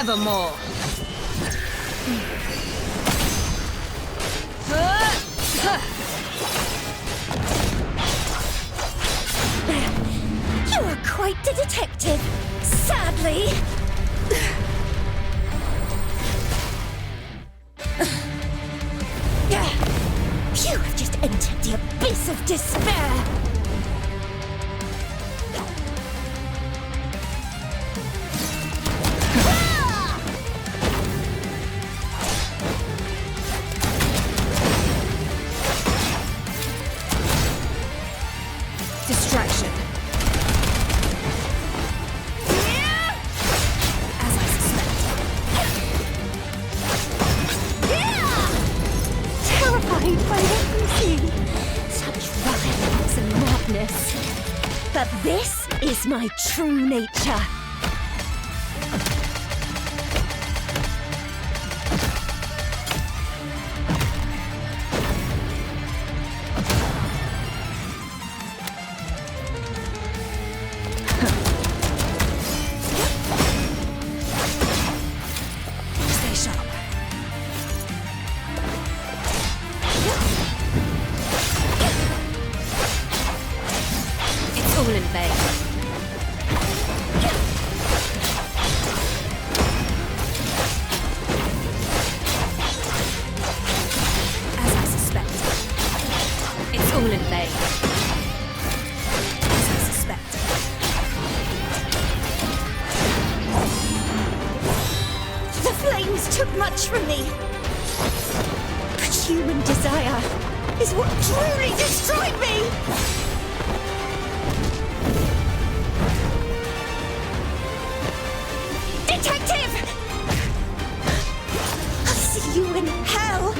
Nevermore. You are quite the detective, sadly. You have just entered the abyss of despair. Distraction. As I suspected. Terrified by everything. Such violence and madness. But this is my true nature. Stay sharp. It's all in vain. As I suspected. It's all in vain. As I suspected. The flames took much from me. But human desire is what truly destroyed me. Detective! I'll see you in hell.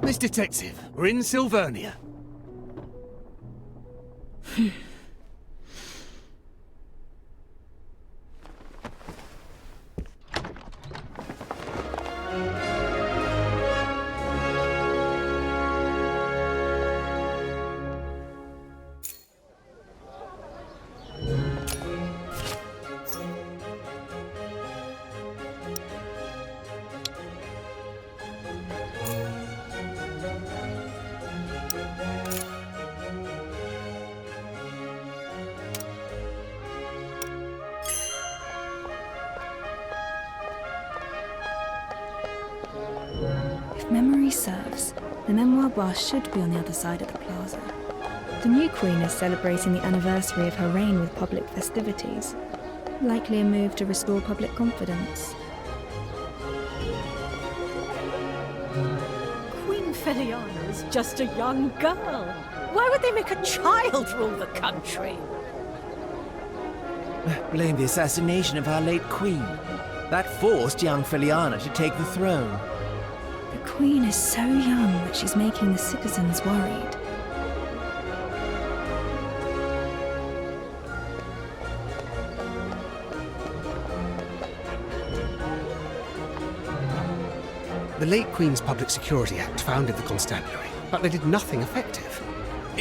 Miss Detective, we're in Sylvernia. memory serves, the memoir bar should be on the other side of the plaza. The new queen is celebrating the anniversary of her reign with public festivities. Likely a move to restore public confidence. Queen Feliana is just a young girl. Why would they make a child rule the country? Blame the assassination of our late queen. That forced young Feliana to take the throne. The queen is so young that she's making the citizens worried. The late Queen's Public Security Act founded the constabulary, but they did nothing effective.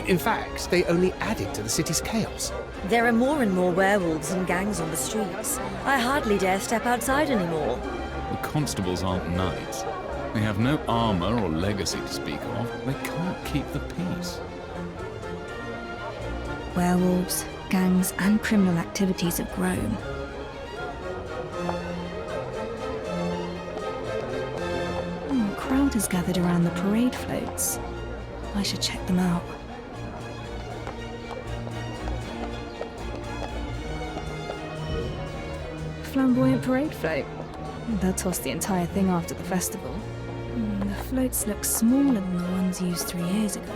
In fact, they only added to the city's chaos. There are more and more werewolves and gangs on the streets. I hardly dare step outside anymore. The constables aren't knights. They have no armor or legacy to speak of. They can't keep the peace. Werewolves, gangs, and criminal activities have grown. A crowd has gathered around the parade floats. I should check them out. Flamboyant parade float. They'll toss the entire thing after the festival. The floats look smaller than the ones used 3 years ago.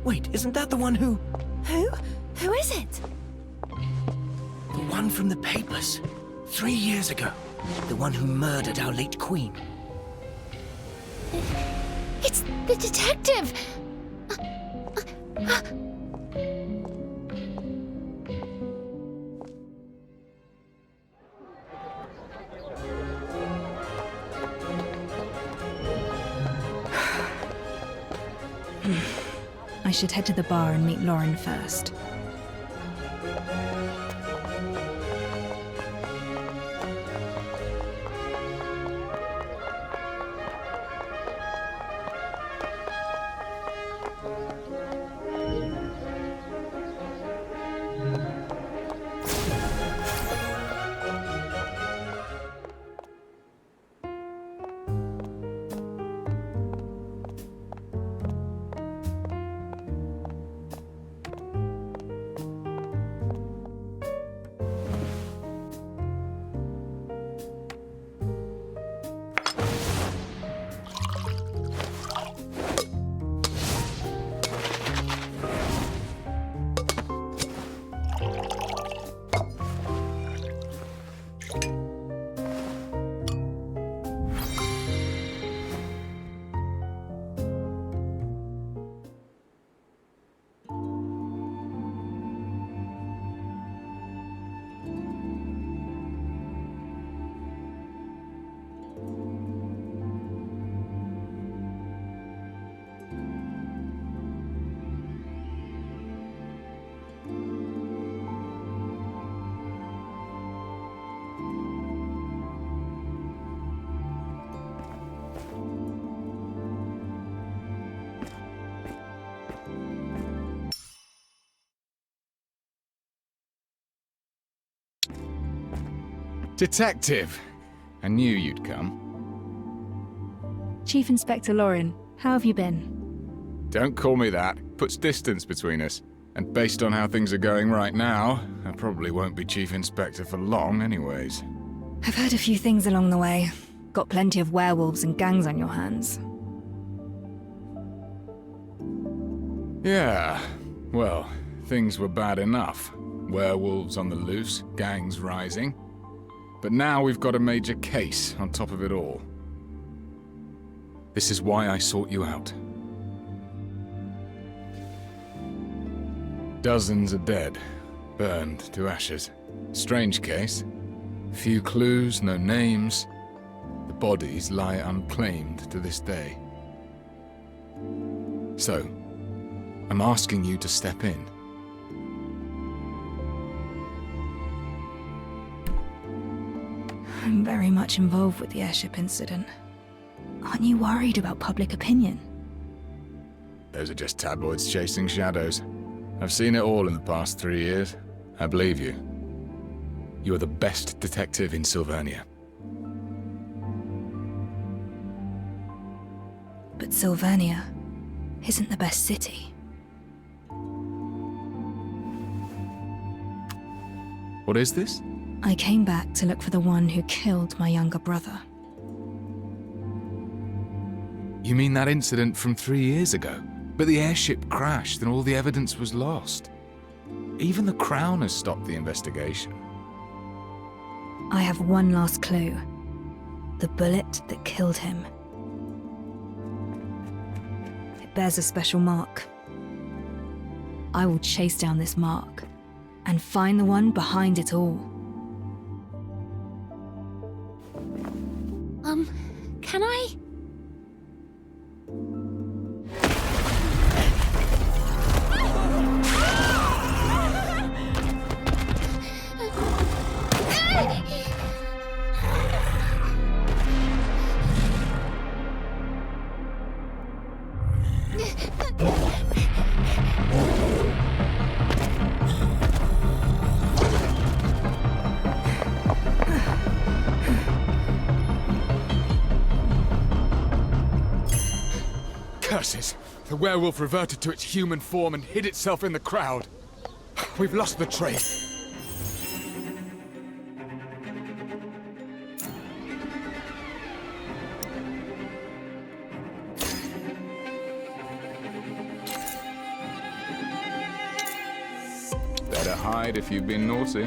Wait, isn't that the one who... Who? Who is it? The one from the papers. 3 years ago. The one who murdered our late queen. It's the detective! I should head to the bar and meet Lauren first. Detective! I knew you'd come. Chief Inspector Lauren, how have you been? Don't call me that. Puts distance between us. And based on how things are going right now, I probably won't be Chief Inspector for long anyways. I've heard a few things along the way. Got plenty of werewolves and gangs on your hands. Yeah, well, things were bad enough. Werewolves on the loose, gangs rising. But now we've got a major case on top of it all. This is why I sought you out. Dozens are dead, burned to ashes. Strange case. Few clues, no names. The bodies lie unclaimed to this day. So, I'm asking you to step in. I'm very much involved with the airship incident. Aren't you worried about public opinion? Those are just tabloids chasing shadows. I've seen it all in the past 3 years. I believe you. You are the best detective in Sylvania. But Sylvania isn't the best city. What is this? I came back to look for the one who killed my younger brother. You mean that incident from 3 years ago? But the airship crashed and all the evidence was lost. Even the Crown has stopped the investigation. I have one last clue. The bullet that killed him. It bears a special mark. I will chase down this mark and find the one behind it all. Can I? Curses! The werewolf reverted to its human form and hid itself in the crowd. We've lost the train. Better hide if you've been naughty.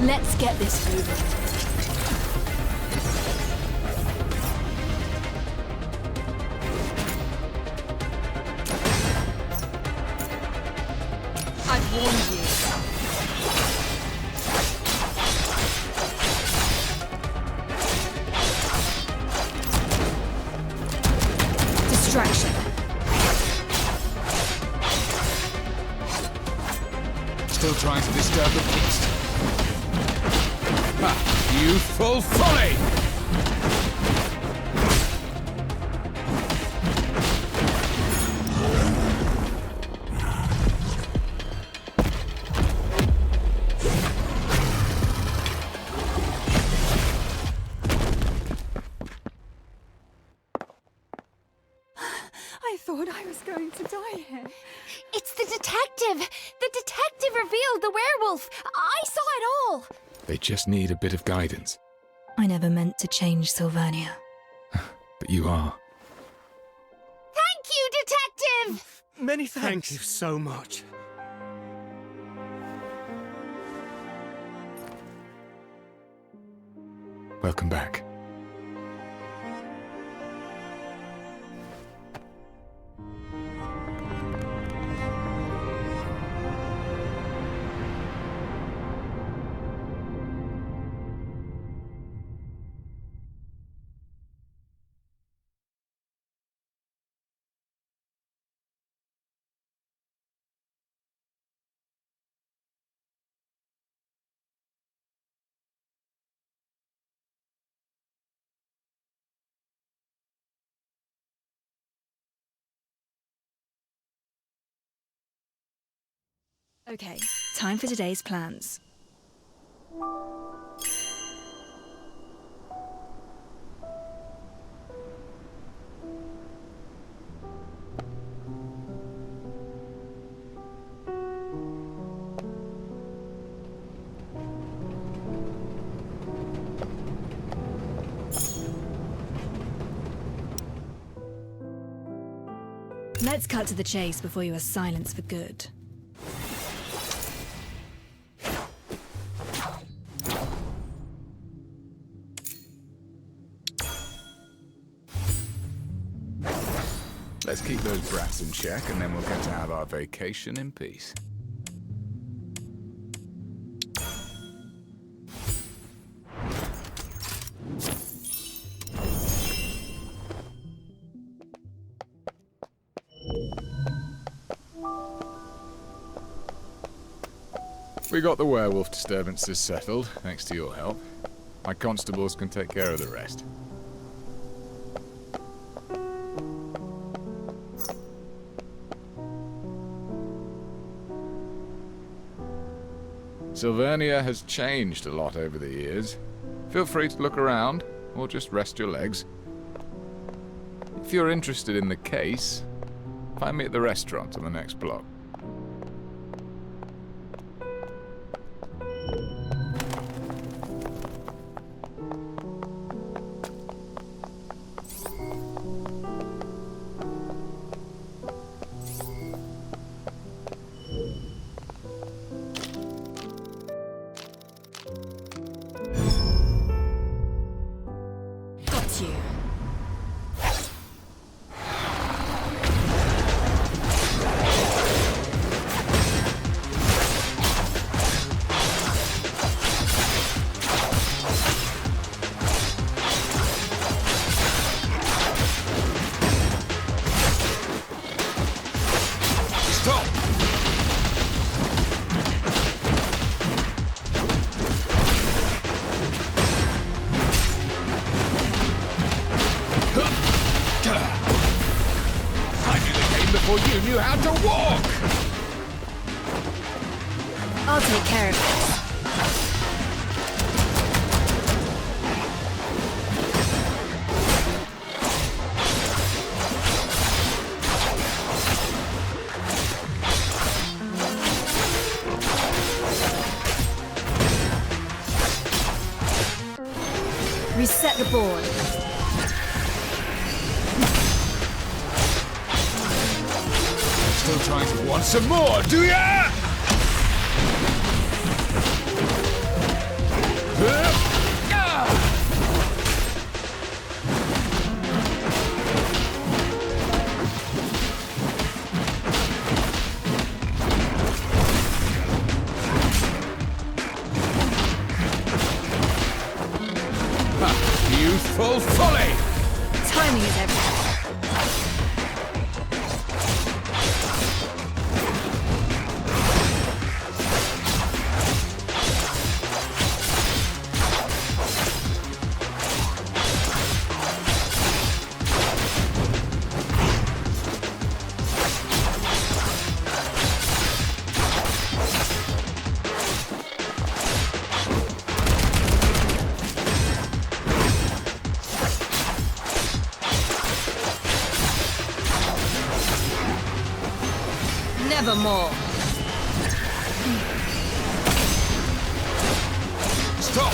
Let's get this moving. I've warned you. Distraction. Still trying to disturb the feast. Youthful folly! I thought I was going to die here. It's the detective! The detective revealed the werewolf! I saw it all! They just need a bit of guidance. I never meant to change Sylvania. But you are. Thank you, detective! Many thanks. Thank you so much. Welcome back. Okay, time for today's plans. Let's cut to the chase before you are silenced for good. Let's keep those brats in check, and then we'll get to have our vacation in peace. We got the werewolf disturbances settled, thanks to your help. My constables can take care of the rest. Sylvania has changed a lot over the years. Feel free to look around, or just rest your legs. If you're interested in the case, find me at the restaurant on the next block. Got you. Stop! I knew the game before you knew how to walk! I'll take care of it. Reset the board. Still trying to want some more, do ya? Youthful folly! Timing is everything. Nevermore. Stop!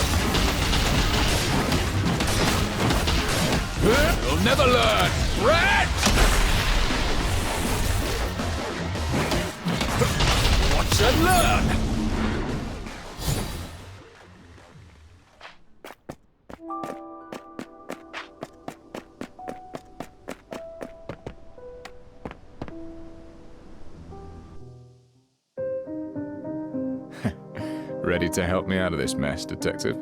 You'll never learn! Rat! Watch and learn! Ready to help me out of this mess, Detective?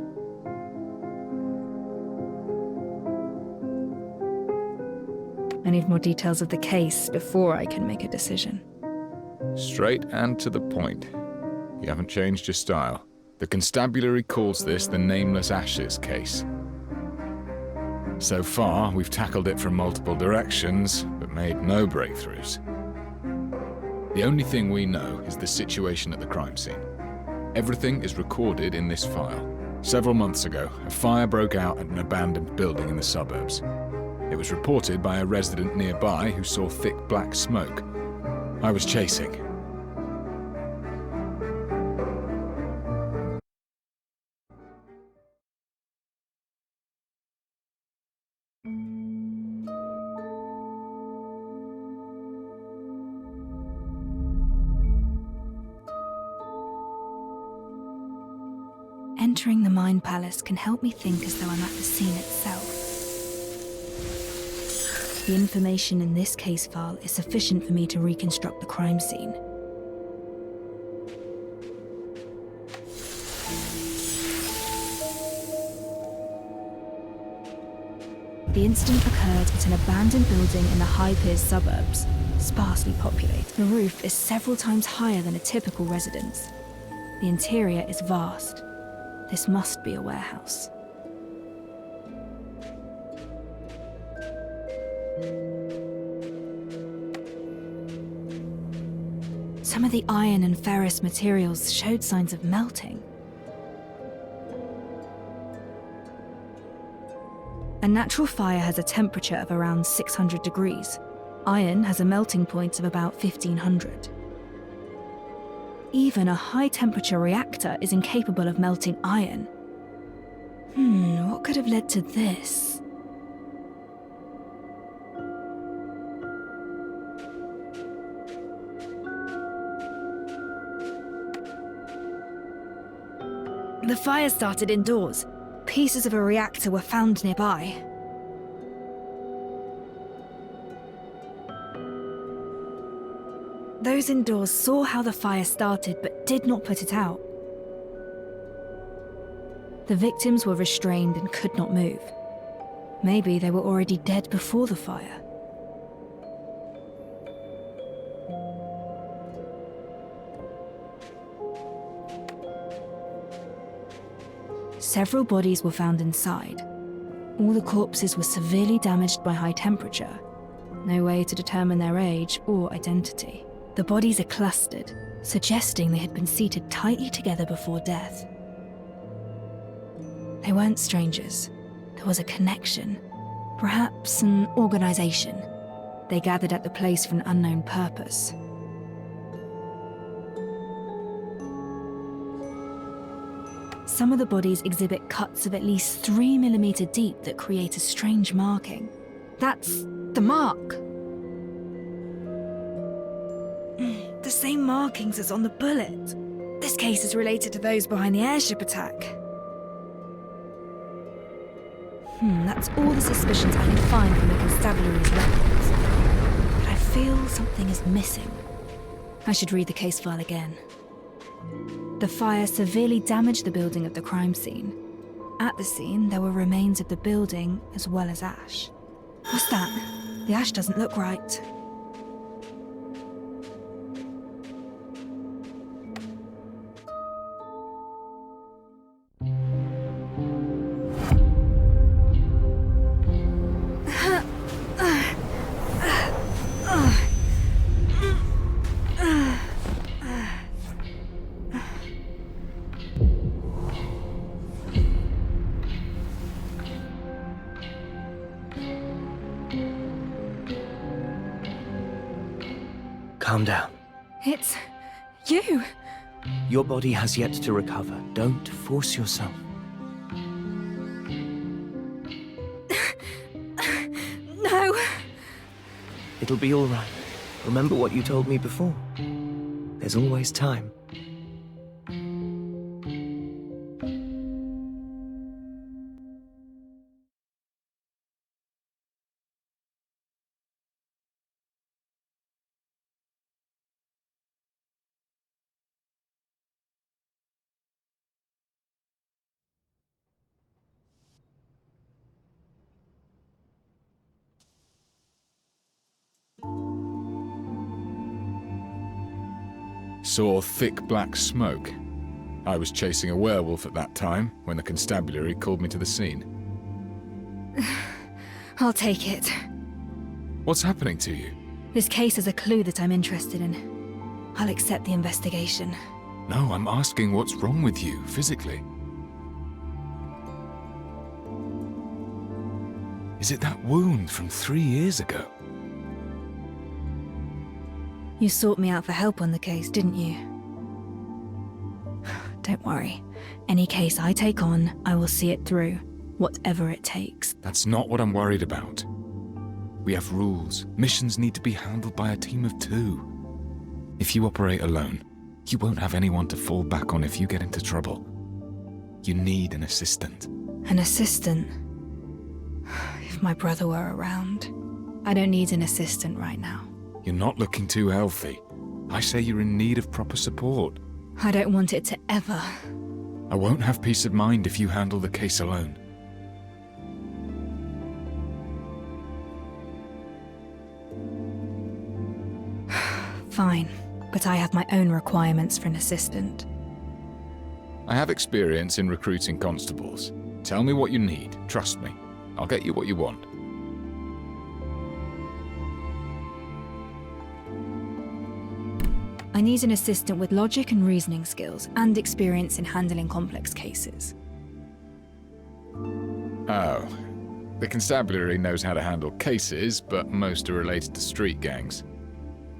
I need more details of the case before I can make a decision. Straight and to the point. You haven't changed your style. The constabulary calls this the Nameless Ashes case. So far, we've tackled it from multiple directions, but made no breakthroughs. The only thing we know is the situation at the crime scene. Everything is recorded in this file. Several months ago, a fire broke out at an abandoned building in the suburbs. It was reported by a resident nearby who saw thick black smoke. I was chasing. Entering the Mind Palace can help me think as though I'm at the scene itself. The information in this case file is sufficient for me to reconstruct the crime scene. The incident occurred at an abandoned building in the High Piers suburbs, sparsely populated. The roof is several times higher than a typical residence. The interior is vast. This must be a warehouse. Some of the iron and ferrous materials showed signs of melting. A natural fire has a temperature of around 600 degrees. Iron has a melting point of about 1500. Even a high-temperature reactor is incapable of melting iron. What could have led to this? The fire started indoors. Pieces of a reactor were found nearby. Those indoors saw how the fire started but did not put it out. The victims were restrained and could not move. Maybe they were already dead before the fire. Several bodies were found inside. All the corpses were severely damaged by high temperature. No way to determine their age or identity. The bodies are clustered, suggesting they had been seated tightly together before death. They weren't strangers. There was a connection, perhaps an organization. They gathered at the place for an unknown purpose. Some of the bodies exhibit cuts of at least 3 millimeters deep that create a strange marking. That's the mark. The same markings as on the bullet. This case is related to those behind the airship attack. That's all the suspicions I can find from the constabulary's records. But I feel something is missing. I should read the case file again. The fire severely damaged the building of the crime scene. At the scene, there were remains of the building as well as ash. What's that? The ash doesn't look right. Calm down. It's you. Your body has yet to recover. Don't force yourself. No. It'll be all right. Remember what you told me before. There's always time. Saw thick black smoke. I was chasing a werewolf at that time when the constabulary called me to the scene. I'll take it. What's happening to you? This case is a clue that I'm interested in. I'll accept the investigation. No, I'm asking what's wrong with you, physically. Is it that wound from 3 years ago? You sought me out for help on the case, didn't you? Don't worry. Any case I take on, I will see it through, whatever it takes. That's not what I'm worried about. We have rules. Missions need to be handled by a team of 2. If you operate alone, you won't have anyone to fall back on if you get into trouble. You need an assistant. An assistant? If my brother were around. I don't need an assistant right now. You're not looking too healthy. I say you're in need of proper support. I don't want it to ever. I won't have peace of mind if you handle the case alone. Fine, but I have my own requirements for an assistant. I have experience in recruiting constables. Tell me what you need. Trust me. I'll get you what you want. I need an assistant with logic and reasoning skills and experience in handling complex cases. Oh. The constabulary knows how to handle cases, but most are related to street gangs.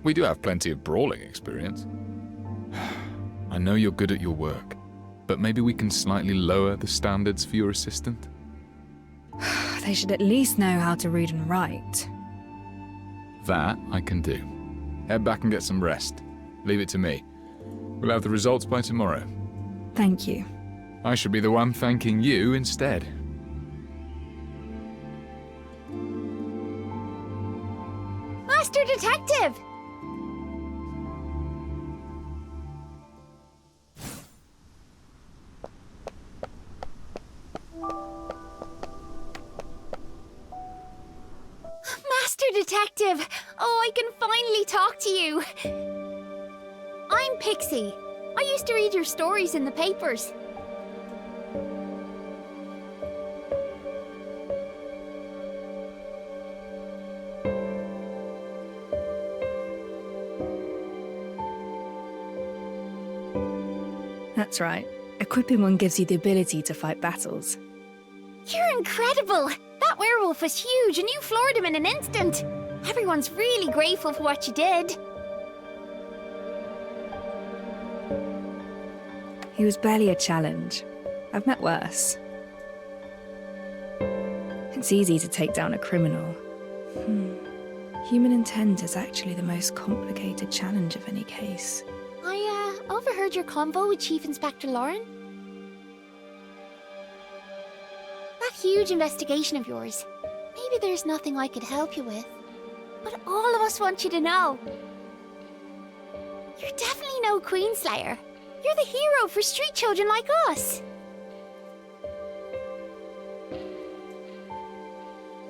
We do have plenty of brawling experience. I know you're good at your work, but maybe we can slightly lower the standards for your assistant? They should at least know how to read and write. That I can do. Head back and get some rest. Leave it to me. We'll have the results by tomorrow. Thank you. I should be the one thanking you instead. Master Detective! Master Detective! Oh, I can finally talk to you. I'm Pixie. I used to read your stories in the papers. That's right. Equipping one gives you the ability to fight battles. You're incredible! That werewolf was huge and you floored him in an instant. Everyone's really grateful for what you did. He was barely a challenge. I've met worse. It's easy to take down a criminal. Human intent is actually the most complicated challenge of any case. I overheard your convo with Chief Inspector Lauren. That huge investigation of yours. Maybe there's nothing I could help you with. But all of us want you to know. You're definitely no Queenslayer. You're the hero for street children like us.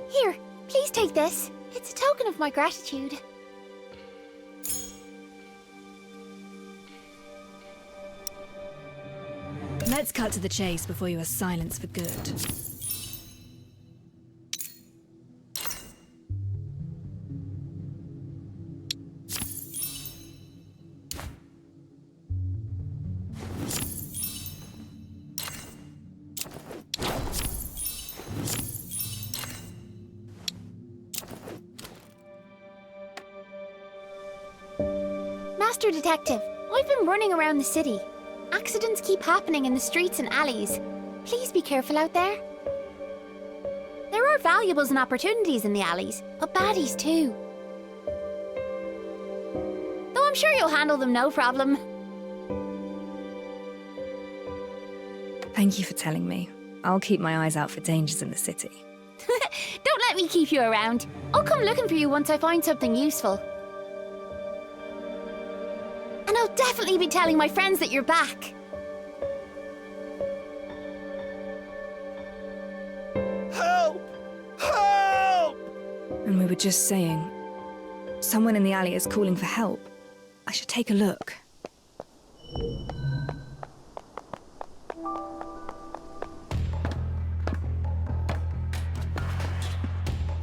Here, please take this. It's a token of my gratitude. Let's cut to the chase before you are silenced for good. Master Detective, I've been running around the city. Accidents keep happening in the streets and alleys. Please be careful out there. There are valuables and opportunities in the alleys, but baddies too. Though I'm sure you'll handle them no problem. Thank you for telling me. I'll keep my eyes out for dangers in the city. Don't let me keep you around. I'll come looking for you once I find something useful. And I'll definitely be telling my friends that you're back. Help! Help! And we were just saying, someone in the alley is calling for help. I should take a look.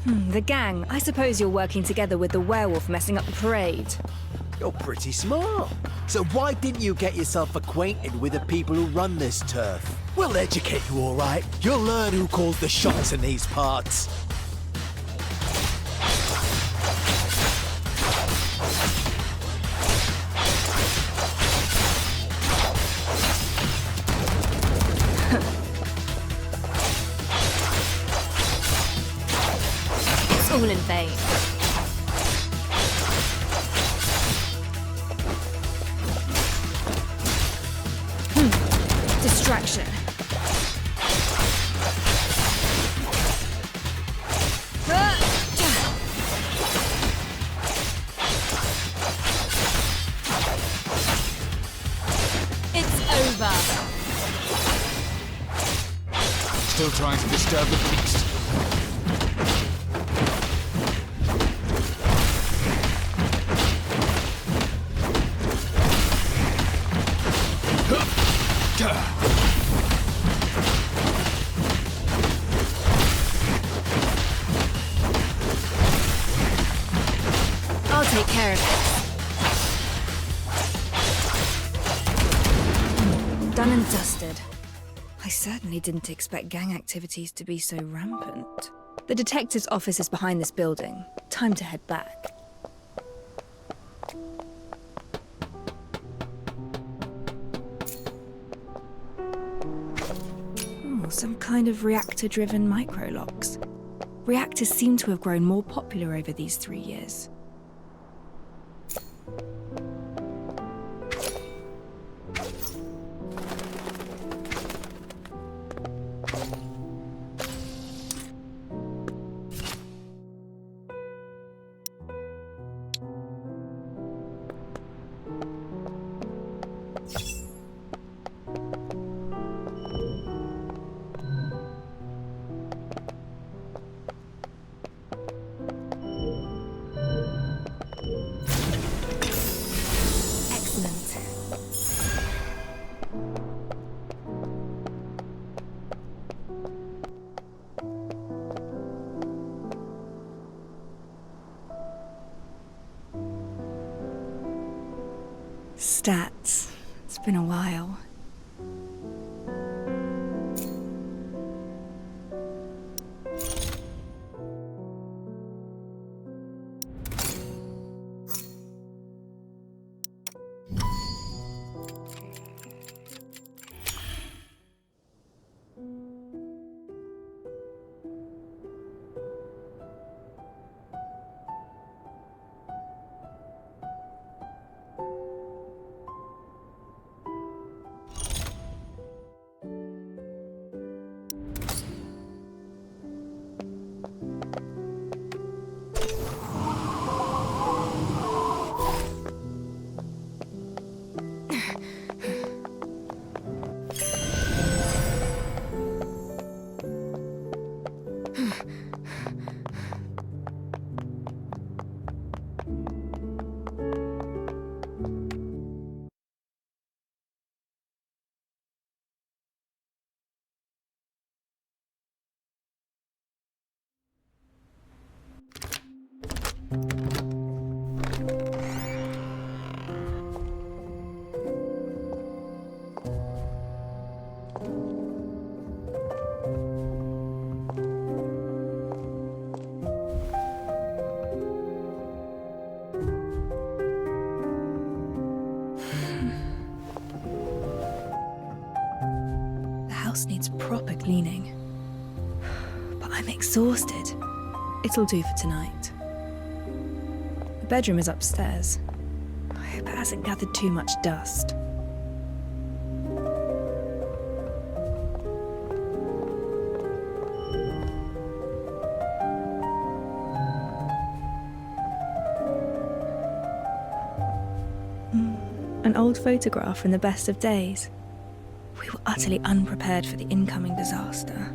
The gang. I suppose you're working together with the werewolf messing up the parade. You're pretty smart. So why didn't you get yourself acquainted with the people who run this turf? We'll educate you, all right. You'll learn who calls the shots in these parts. It's all in vain. Distraction. over. Still trying to disturb the peace. I'll take care of it. Done and dusted. I certainly didn't expect gang activities to be so rampant. The detective's office is behind this building. Time to head back. Oh, some kind of reactor-driven microlocks. Reactors seem to have grown more popular over these 3 years. Stats. It's been a while. Needs proper cleaning. But I'm exhausted. It'll do for tonight. The bedroom is upstairs. I hope it hasn't gathered too much dust. An old photograph from the best of days. We were utterly unprepared for the incoming disaster.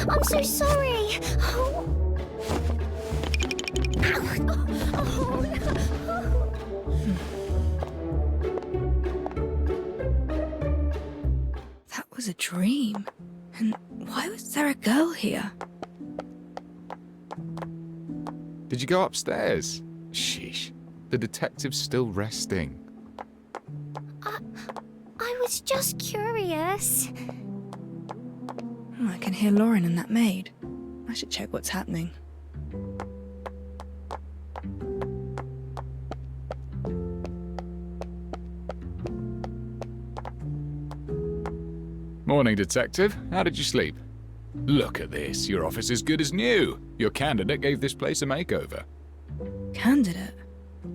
I'm so sorry. Oh. That was a dream. And why was there a girl here? Did you go upstairs? Sheesh. The detective's still resting. I was just curious. I can hear Lauren and that maid. I should check what's happening. Morning, detective. How did you sleep? Look at this. Your office is good as new. Your candidate gave this place a makeover. Candidate?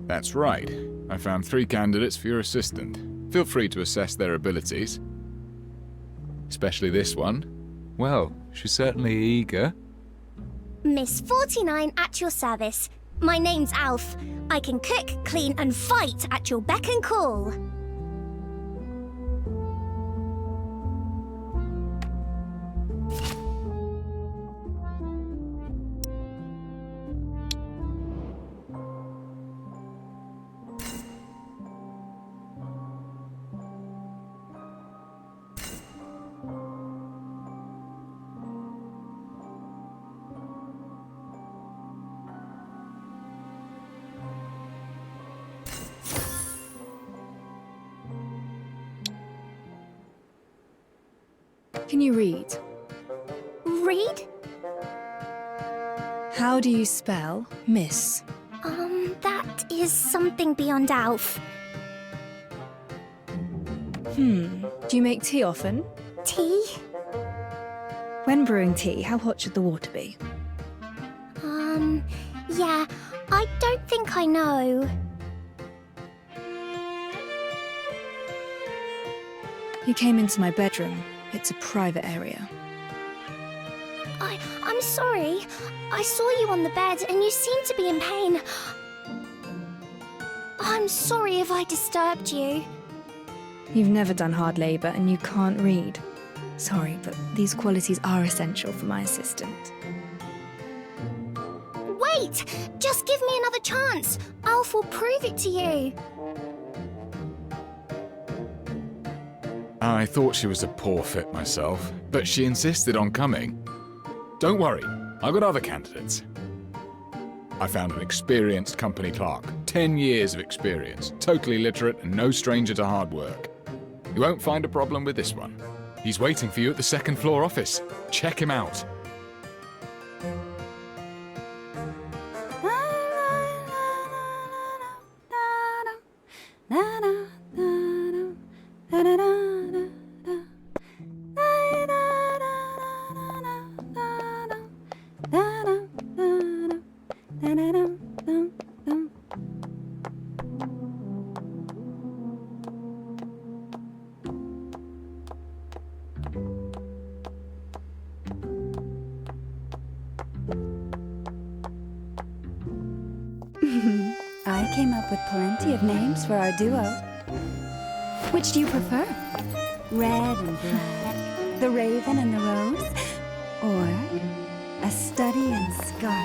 That's right. I found 3 candidates for your assistant. Feel free to assess their abilities. Especially this one. Well, she's certainly eager. Miss 49 at your service. My name's Alf. I can cook, clean, and fight at your beck and call. Can you read? Read? How do you spell miss? That is something beyond Alf. Do you make tea often? Tea? When brewing tea, how hot should the water be? Yeah, I don't think I know. You came into my bedroom. It's a private area. I'm sorry. I saw you on the bed and you seemed to be in pain. I'm sorry if I disturbed you. You've never done hard labor and you can't read. Sorry, but these qualities are essential for my assistant. Wait! Just give me another chance. Alf will prove it to you. I thought she was a poor fit myself, but she insisted on coming. Don't worry, I've got other candidates. I found an experienced company clerk, 10 years of experience, totally literate and no stranger to hard work. You won't find a problem with this one. He's waiting for you at the 2nd floor office. Check him out. I came up with plenty of names for our duo. Which do you prefer? Red and black, the raven and the rose, or a study and scarlet?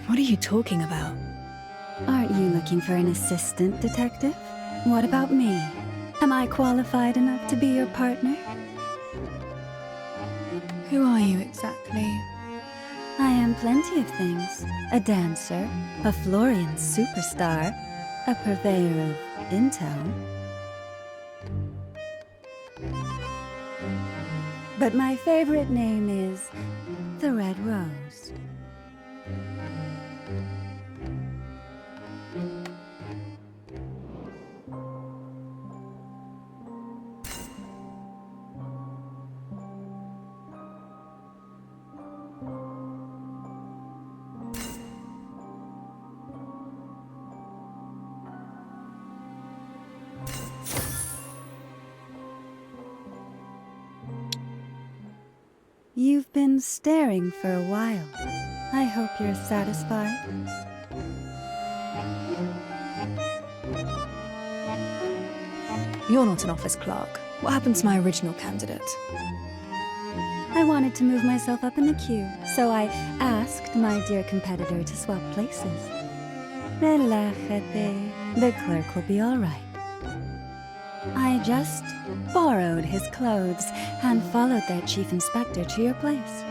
What are you talking about? Aren't you looking for an assistant, detective? What about me? Am I qualified enough to be your partner? Who are you exactly? I am plenty of things. A dancer, a Florian superstar, a purveyor of intel. But my favorite name is the Red Rose. You've been staring for a while. I hope you're satisfied. You're not an office clerk. What happened to my original candidate? I wanted to move myself up in the queue, so I asked my dear competitor to swap places. Relájate. The clerk will be all right. I just borrowed his clothes and followed their chief inspector to your place.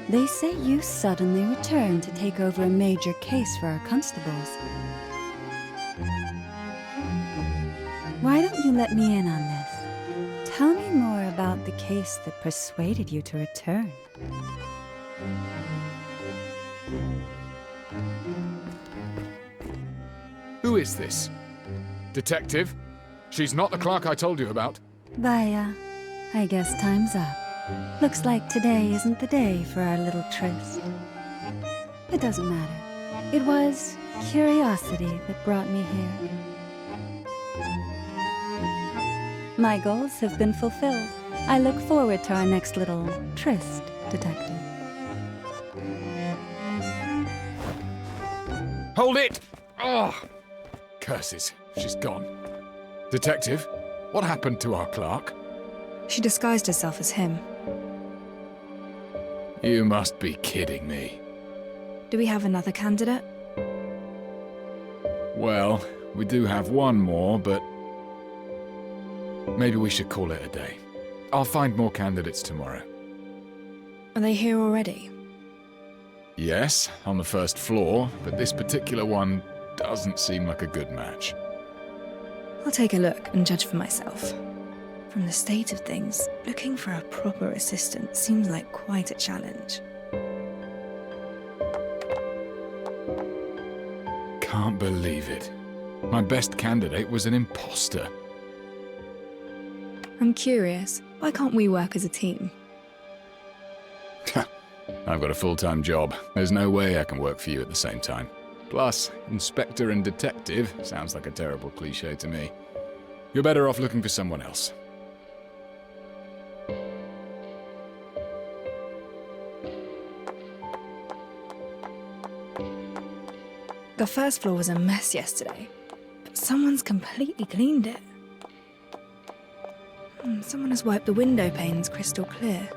They say you suddenly returned to take over a major case for our constables. Why don't you let me in on this? Tell me more about the case that persuaded you to return. Who is this? Detective? She's not the clerk I told you about. Vaya, I guess time's up. Looks like today isn't the day for our little tryst. It doesn't matter. It was curiosity that brought me here. My goals have been fulfilled. I look forward to our next little tryst, Detective. Hold it! Oh! Curses, she's gone. Detective, what happened to our clerk? She disguised herself as him. You must be kidding me. Do we have another candidate? Well, we do have one more, but maybe we should call it a day. I'll find more candidates tomorrow. Are they here already? Yes, on the first floor, but this particular one doesn't seem like a good match. I'll take a look and judge for myself. From the state of things, looking for a proper assistant seems like quite a challenge. Can't believe it. My best candidate was an imposter. I'm curious, why can't we work as a team? I've got a full-time job. There's no way I can work for you at the same time. Plus, inspector and detective sounds like a terrible cliché to me. You're better off looking for someone else. The first floor was a mess yesterday, but someone's completely cleaned it. Someone has wiped the window panes crystal clear.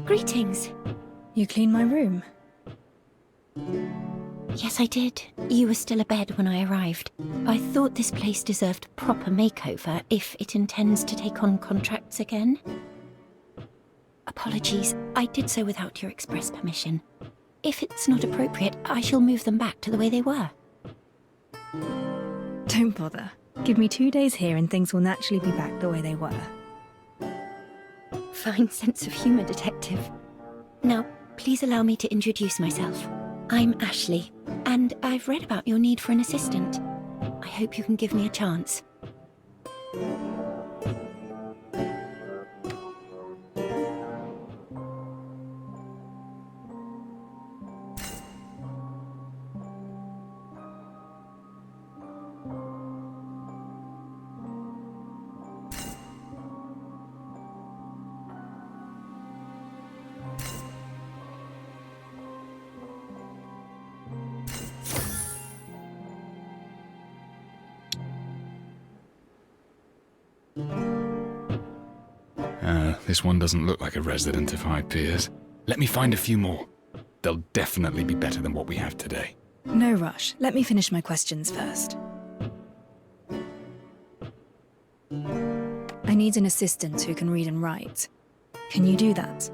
Greetings. You cleaned my room? Yes, I did. You were still abed when I arrived. I thought this place deserved a proper makeover if it intends to take on contracts again. Apologies, I did so without your express permission. If it's not appropriate, I shall move them back to the way they were. Don't bother. Give me 2 days here and things will naturally be back the way they were. Fine sense of humour, Detective. Now, please allow me to introduce myself. I'm Ashley, and I've read about your need for an assistant. I hope you can give me a chance. This one doesn't look like a resident of High Piers. Let me find a few more. They'll definitely be better than what we have today. No rush. Let me finish my questions first. I need an assistant who can read and write. Can you do that?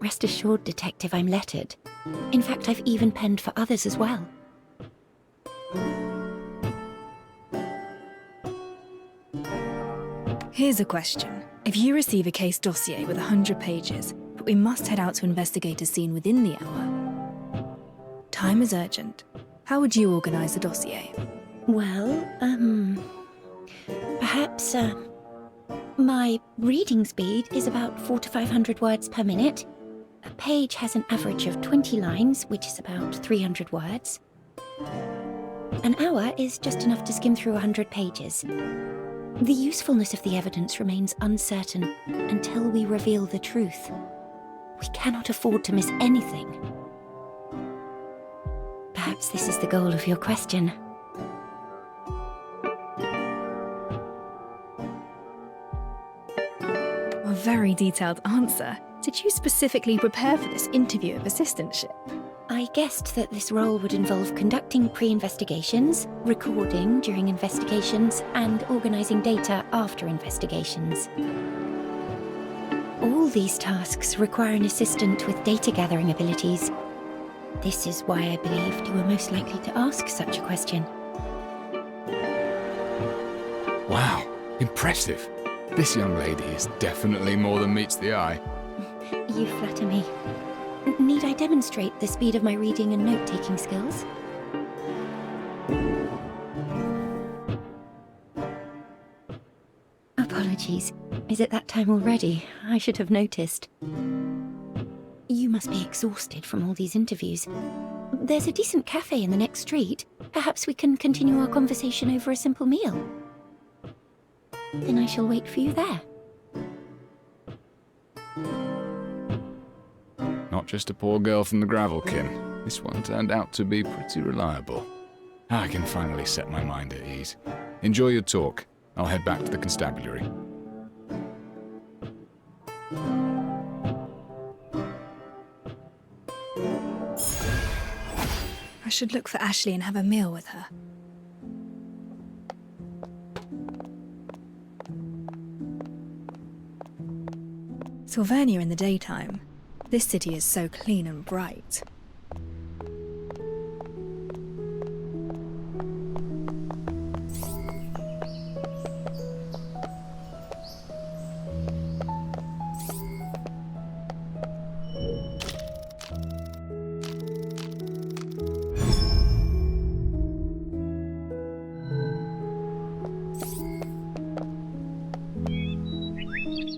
Rest assured, Detective, I'm lettered. In fact, I've even penned for others as well. Here's a question. If you receive a case dossier with 100 pages, but we must head out to investigate a scene within the hour. Time is urgent. How would you organise the dossier? Well, perhaps Perhaps, my reading speed is about 400 to 500 words per minute. A page has an average of 20 lines, which is about 300 words. An hour is just enough to skim through 100 pages. The usefulness of the evidence remains uncertain until we reveal the truth. We cannot afford to miss anything. Perhaps this is the goal of your question. A very detailed answer. Did you specifically prepare for this interview of assistantship? I guessed that this role would involve conducting pre-investigations, recording during investigations, and organising data after investigations. All these tasks require an assistant with data-gathering abilities. This is why I believed you were most likely to ask such a question. Wow, impressive. This young lady is definitely more than meets the eye. You flatter me. Need I demonstrate the speed of my reading and note-taking skills? Apologies. Is it that time already? I should have noticed. You must be exhausted from all these interviews. There's a decent cafe in the next street. Perhaps we can continue our conversation over a simple meal. Then I shall wait for you there. Not just a poor girl from the Gravelkin. This one turned out to be pretty reliable. I can finally set my mind at ease. Enjoy your talk. I'll head back to the constabulary. I should look for Ashley and have a meal with her. Sylvania in the daytime. This city is so clean and bright.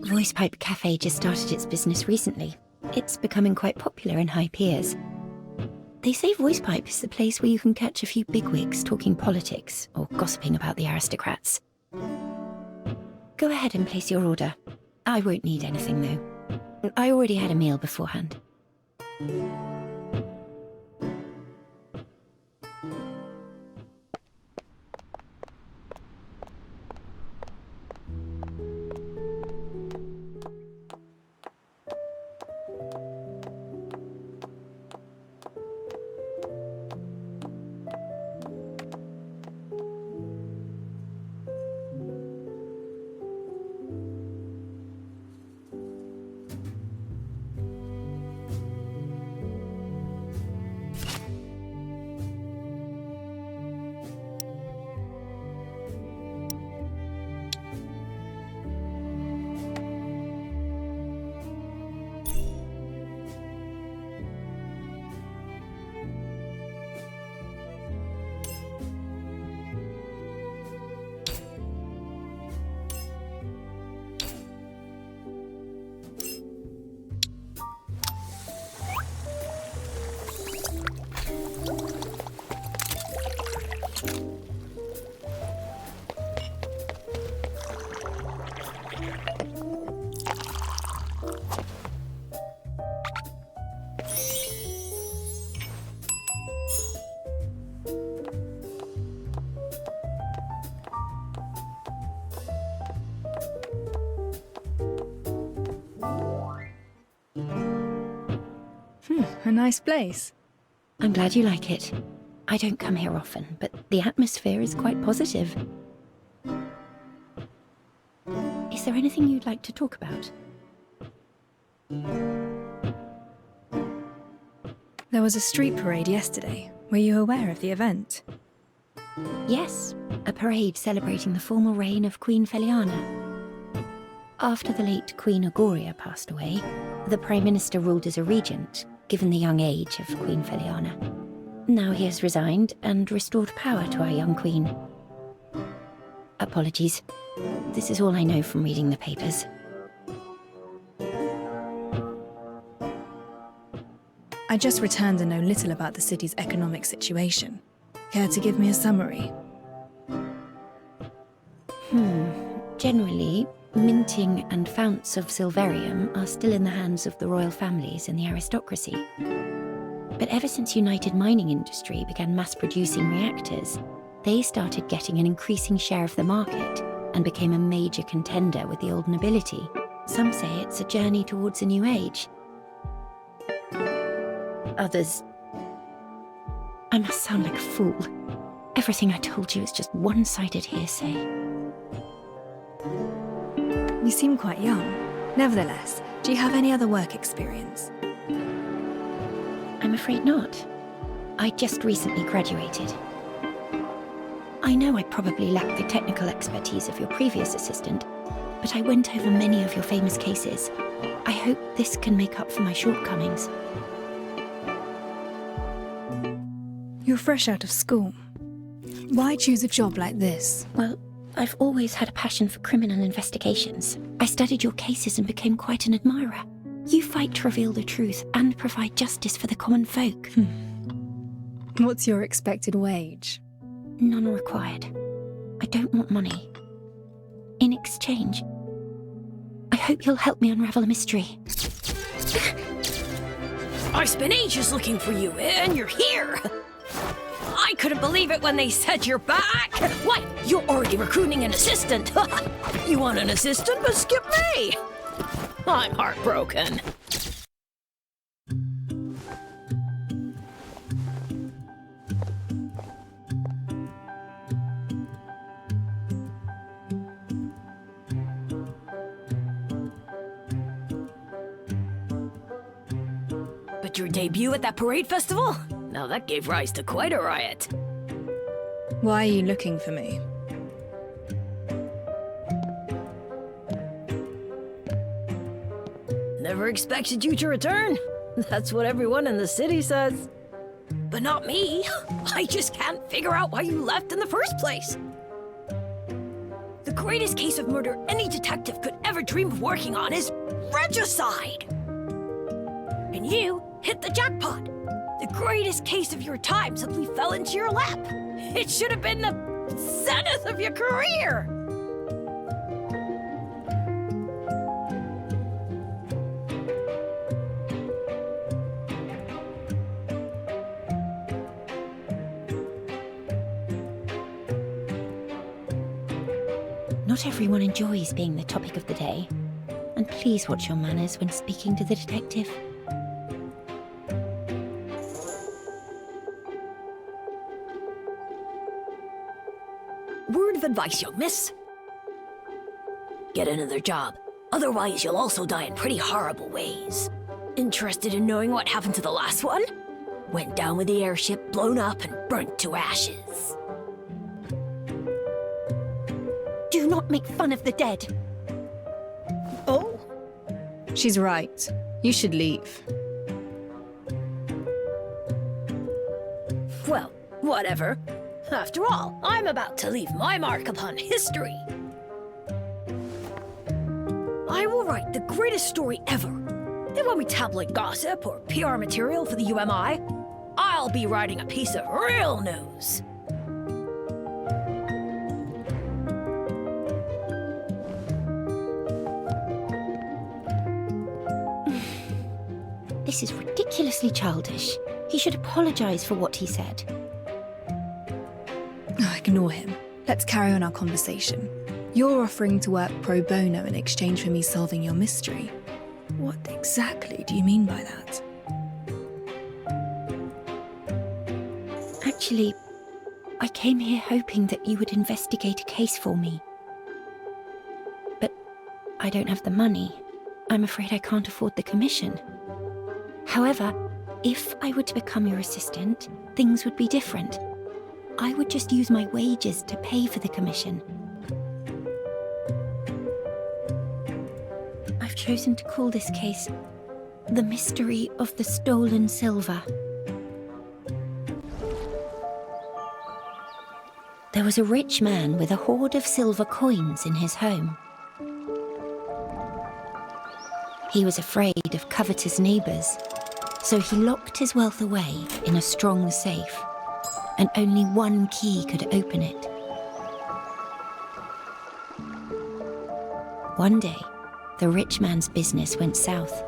Voice Pipe Cafe just started its business recently. It's becoming quite popular in high peers. They say Voice Pipe is the place where you can catch a few bigwigs talking politics or gossiping about the aristocrats. Go ahead and place your order. I won't need anything, though. I already had a meal beforehand. A nice place. I'm glad you like it. I don't come here often, but the atmosphere is quite positive. Is there anything you'd like to talk about? There was a street parade yesterday. Were you aware of the event? Yes, a parade celebrating the formal reign of Queen Feliana. After the late Queen Agoria passed away, the Prime Minister ruled as a regent, given the young age of Queen Feliana. Now he has resigned and restored power to our young queen. Apologies. This is all I know from reading the papers. I just returned and know little about the city's economic situation. Care to give me a summary? Generally, minting and founts of silverium are still in the hands of the royal families and the aristocracy. But ever since United Mining Industry began mass-producing reactors, they started getting an increasing share of the market and became a major contender with the old nobility. Some say it's a journey towards a new age. Others... I must sound like a fool. Everything I told you is just one-sided hearsay. You seem quite young. Nevertheless, do you have any other work experience? I'm afraid not. I just recently graduated. I know I probably lack the technical expertise of your previous assistant, but I went over many of your famous cases. I hope this can make up for my shortcomings. You're fresh out of school. Why choose a job like this? Well, I've always had a passion for criminal investigations. I studied your cases and became quite an admirer. You fight to reveal the truth and provide justice for the common folk. What's your expected wage? None required. I don't want money. In exchange, I hope you'll help me unravel a mystery. I spent ages looking for you, and you're here! I couldn't believe it when they said you're back! Why, you're already recruiting an assistant! You want an assistant, but skip me! I'm heartbroken. But your debut at that parade festival? Now that gave rise to quite a riot. Why are you looking for me? Never expected you to return. That's what everyone in the city says. But not me. I just can't figure out why you left in the first place. The greatest case of murder any detective could ever dream of working on is regicide. And you hit the jackpot. The greatest case of your time simply fell into your lap. It should have been the zenith of your career. Not everyone enjoys being the topic of the day. And please watch your manners when speaking to the detective. Word of advice, young miss. Get another job. Otherwise, you'll also die in pretty horrible ways. Interested in knowing what happened to the last one? Went down with the airship, blown up and burnt to ashes. Do not make fun of the dead. Oh? She's right. You should leave. Well, whatever. After all, I'm about to leave my mark upon history. I will write the greatest story ever. It won't be tabloid gossip or PR material for the UMI. I'll be writing a piece of real news. This is ridiculously childish. He should apologize for what he said. Ignore him. Let's carry on our conversation. You're offering to work pro bono in exchange for me solving your mystery. What exactly do you mean by that? Actually, I came here hoping that you would investigate a case for me. But I don't have the money. I'm afraid I can't afford the commission. However, if I were to become your assistant, things would be different. I would just use my wages to pay for the commission. I've chosen to call this case The Mystery of the Stolen Silver. There was a rich man with a hoard of silver coins in his home. He was afraid of covetous neighbours, so he locked his wealth away in a strong safe, and only one key could open it. One day, the rich man's business went south.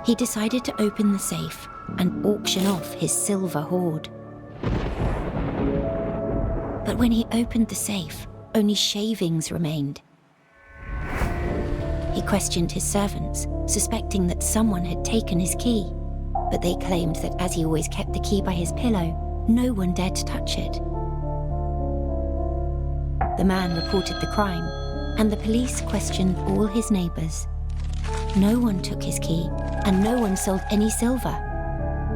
He decided to open the safe and auction off his silver hoard. But when he opened the safe, only shavings remained. He questioned his servants, suspecting that someone had taken his key, but they claimed that as he always kept the key by his pillow, no one dared to touch it. The man reported the crime, and the police questioned all his neighbours. No one took his key, and no one sold any silver.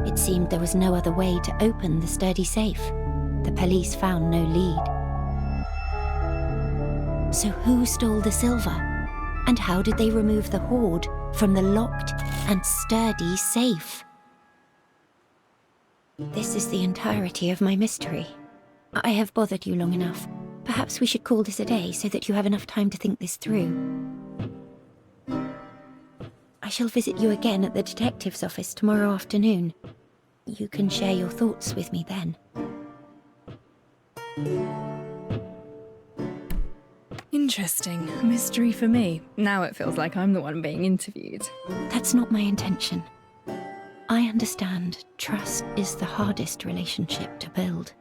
It seemed there was no other way to open the sturdy safe. The police found no lead. So who stole the silver? And how did they remove the hoard from the locked and sturdy safe? This is the entirety of my mystery. I have bothered you long enough. Perhaps we should call this a day so that you have enough time to think this through. I shall visit you again at the detective's office tomorrow afternoon. You can share your thoughts with me then. Interesting. A mystery for me. Now it feels like I'm the one being interviewed. That's not my intention. I understand trust is the hardest relationship to build.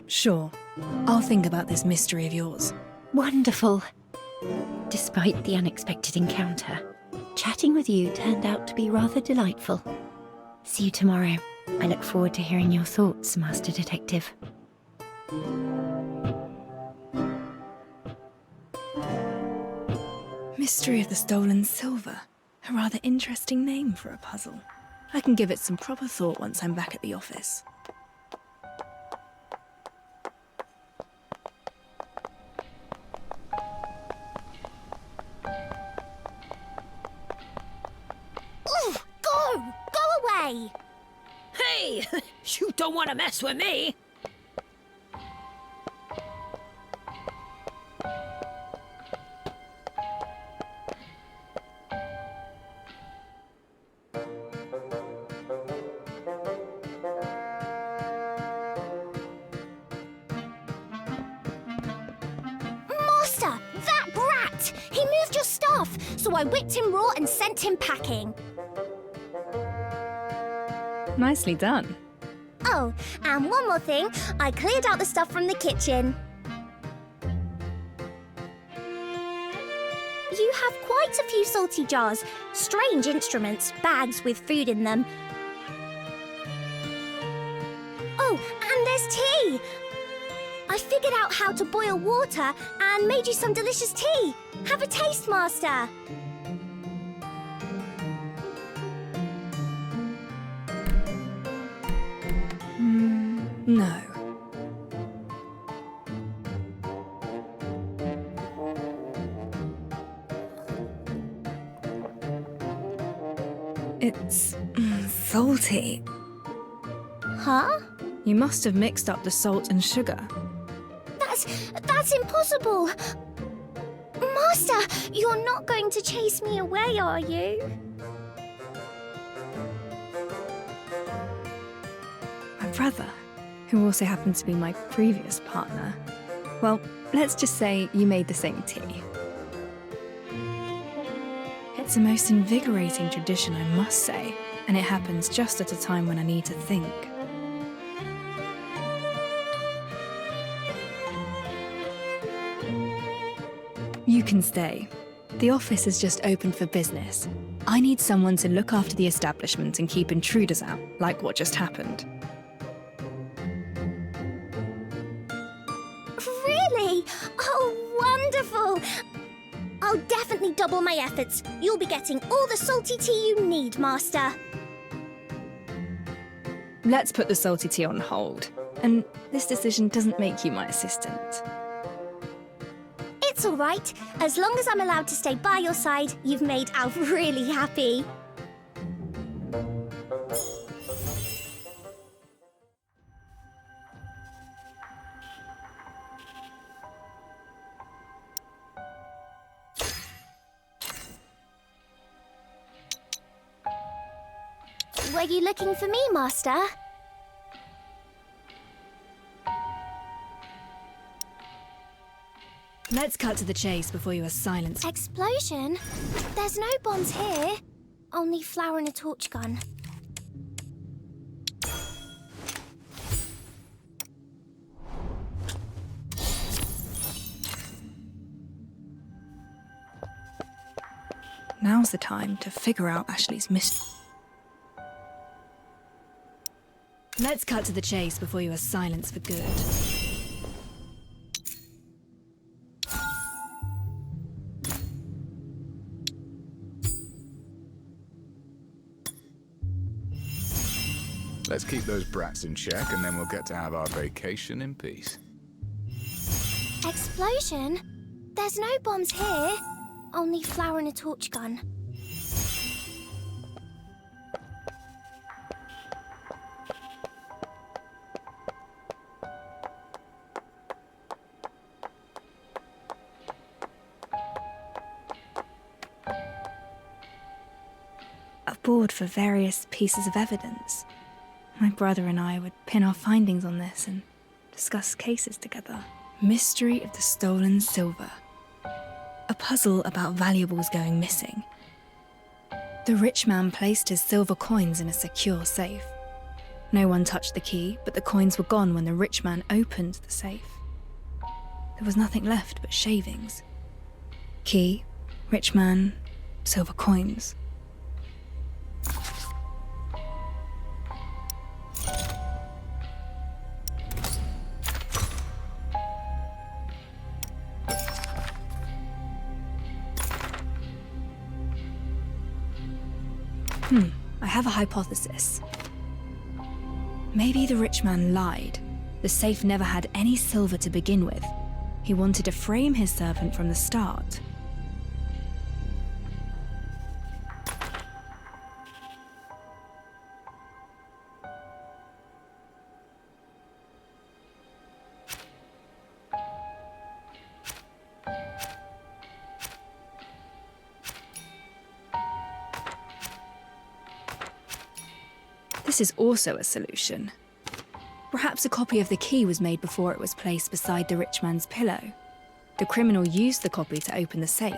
Sure. I'll think about this mystery of yours. Wonderful. Despite the unexpected encounter, chatting with you turned out to be rather delightful. See you tomorrow. I look forward to hearing your thoughts, Master Detective. Mystery of the Stolen Silver. A rather interesting name for a puzzle. I can give it some proper thought once I'm back at the office. Ooh, go! Go away! Hey! You don't want to mess with me! Master! That brat! He moved your stuff, so I whipped him raw and sent him packing. Nicely done. Oh, and one more thing. I cleared out the stuff from the kitchen. You have quite a few salty jars, strange instruments, bags with food in them. Oh, and there's tea! I figured out how to boil water and made you some delicious tea. Have a taste, Master. No. It's salty. Huh? You must have mixed up the salt and sugar. That's impossible. Master, you're not going to chase me away, are you? My brother, who also happened to be my previous partner. Well, let's just say you made the same tea. It's a most invigorating tradition, I must say, and it happens just at a time when I need to think. You can stay. The office is just open for business. I need someone to look after the establishment and keep intruders out, like what just happened. Really? Oh, wonderful! I'll definitely double my efforts. You'll be getting all the salty tea you need, Master. Let's put the salty tea on hold. And this decision doesn't make you my assistant. It's all right. As long as I'm allowed to stay by your side, you've made Alf really happy. – Are you looking for me, Master? Let's cut to the chase before you are silenced. Explosion? There's no bombs here. Only flour and a torch gun. Now's the time to figure out Ashley's mystery. Let's cut to the chase before you are silenced for good. Let's keep those brats in check, and then we'll get to have our vacation in peace. Explosion? There's no bombs here. Only flour and a torch gun. A board for various pieces of evidence. My brother and I would pin our findings on this and discuss cases together. Mystery of the stolen silver. A puzzle about valuables going missing. The rich man placed his silver coins in a secure safe. No one touched the key, but the coins were gone when the rich man opened the safe. There was nothing left but shavings. Key, rich man, silver coins. I have a hypothesis. Maybe the rich man lied. The safe never had any silver to begin with. He wanted to frame his servant from the start. This is also a solution. Perhaps a copy of the key was made before it was placed beside the rich man's pillow. The criminal used the copy to open the safe.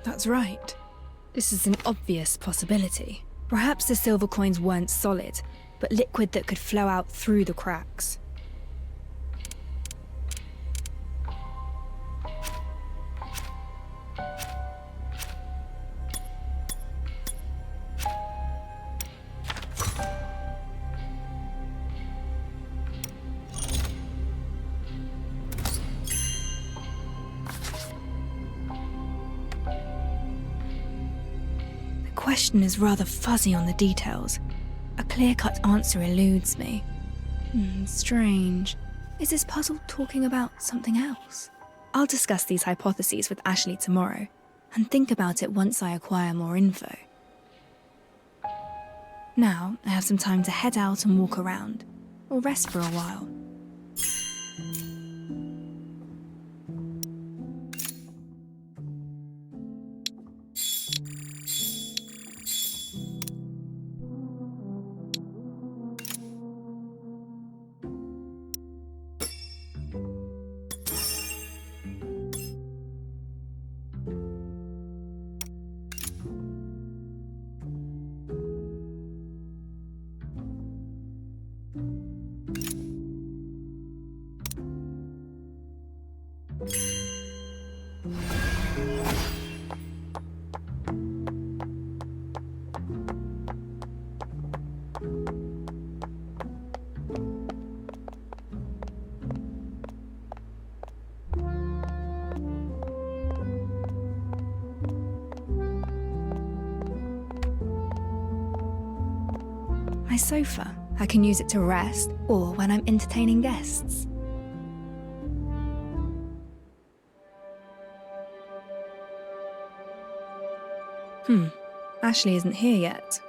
That's right. This is an obvious possibility. Perhaps the silver coins weren't solid, but liquid that could flow out through the cracks. The question is rather fuzzy on the details. A clear-cut answer eludes me. Strange. Is this puzzle talking about something else? I'll discuss these hypotheses with Ashley tomorrow, and think about it once I acquire more info. Now, I have some time to head out and walk around, or rest for a while. My sofa. I can use it to rest, or when I'm entertaining guests. Ashley isn't here yet.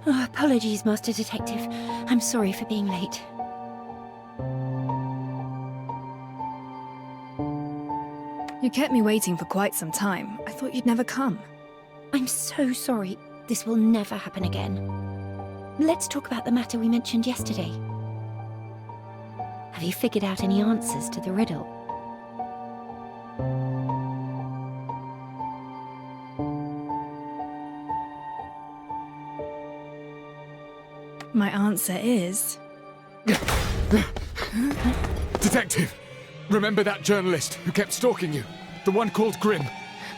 Oh, apologies, Master Detective. I'm sorry for being late. You kept me waiting for quite some time. I thought you'd never come. I'm so sorry. This will never happen again. Let's talk about the matter we mentioned yesterday. Have you figured out any answers to the riddle? My answer is... Detective! Remember that journalist who kept stalking you? The one called Grimm?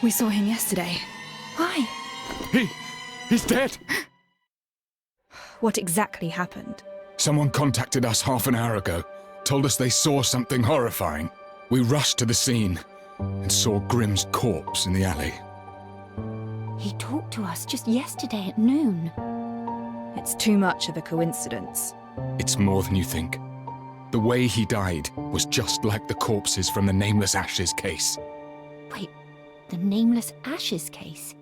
We saw him yesterday. Why? He's dead! What exactly happened? Someone contacted us half an hour ago. Told us they saw something horrifying. We rushed to the scene and saw Grimm's corpse in the alley. He talked to us just yesterday at noon. It's too much of a coincidence. It's more than you think. The way he died was just like the corpses from the Nameless Ashes case. Wait, the Nameless Ashes case?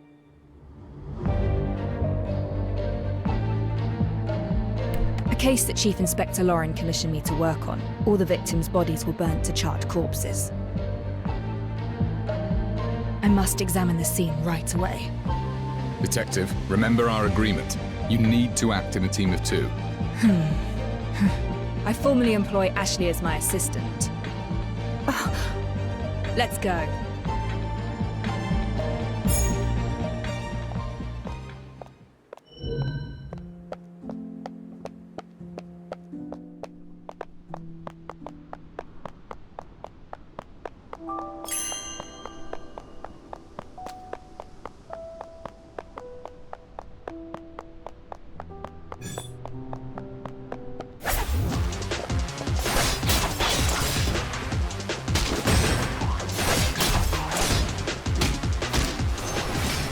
A case that Chief Inspector Lauren commissioned me to work on. All the victims' bodies were burnt to charred corpses. I must examine the scene right away. Detective, remember our agreement. You need to act in a team of two. I formally employ Ashley as my assistant. Let's go.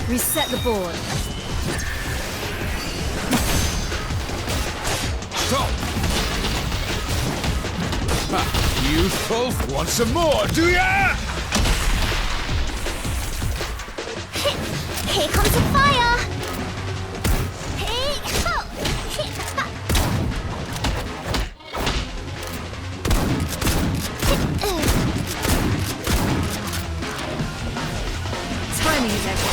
Reset the board. Stop! You both want some more, do ya? Here comes the fire! Timing is everything.